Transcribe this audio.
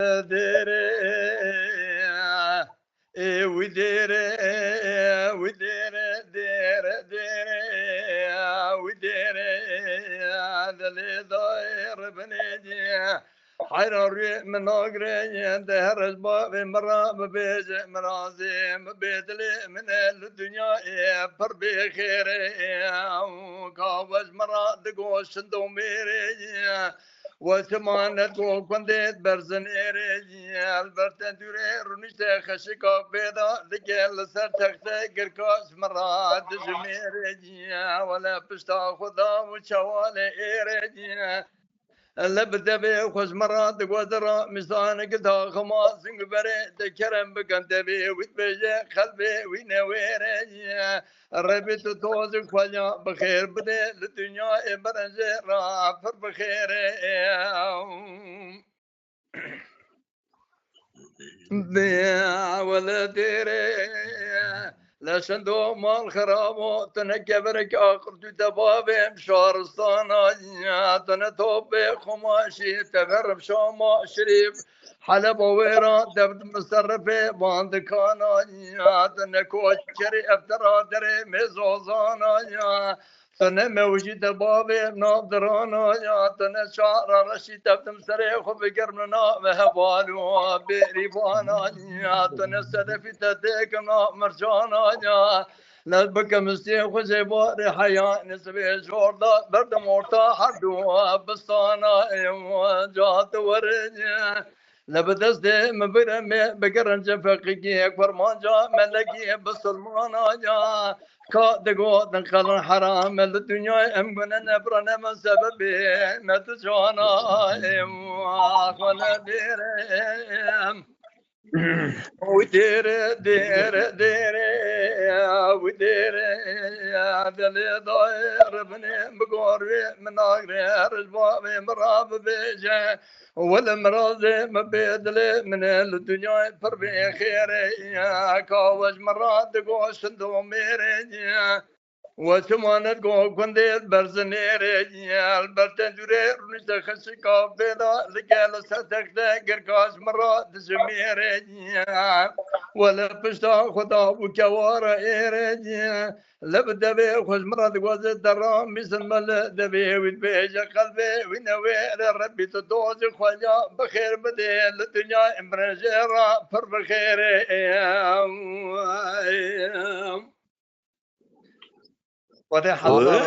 ديري وديري وديري ديري ديري وديري هذا اللي ضاير بنيجي حيروري من أقري دهر الباب مرة ببيج مرازي بيدلي من الدنيا يفر بخيري وكاوز مرة دقوش دوميري وثمانة وكندت برزنيري البرتن دوري رنشت خشكا بيضا دقل سر تخت قركاس مرات زميري ولا بشتا خدا وشوالي إيري لبدا بي خوش مرات قدرة مستان قدا خماس بري دكرم بكنت بي وتبجي قلبي وينويري ربيت توز خواليا بخير بدي للدنيا برنجي رافر بخير ولا ديري لا صندوق مال خرابو تنكبرك اخر دبابي مشوار الصانا تنتوبي خماشي تغرب شوما شريف حلب ويرا دبد مصرفي باند كانا تنكوشري افترا دري مزوزانا تنه موجود بابي ناظرانا يا تنه شعر رشيد تبتم سريخ بقرننا وهبالو بريبانا يا تنه سلفي تديكنا مرجانا يا لبك مسيح زبار حياة نسبي جوردا برد مرتا حدو بستانا جات ورجع لبدس دي مبرمي بقرن جفقي اكبر ما جا ملكي بسلمانا جا كادقو دنقل حرام الدنيا ام قنا نبرنا من سببي ما تجوانا ولا ديرم ودير دير دير ودير هذا اللي ضاير بني بقوري من اغري رجبابي مراب بيجي والمراضي ما بيدلي من الدنيا فربي خيري كاوج مرات قوش دوميري وثمانة قو كنديت برزنيري البرتن دوري رنشت خشكا بيضا لقال ستك قرقاش مرات زميري ولا بشتا خدا وكوارا إيري لبدا بي خوش مرات قوز الدرام مثل مال دبي ويتبيج قلبي وينوير ربي تدوز خواليا بخير بدي الدنيا امبرجيرا فر بخير وده حضر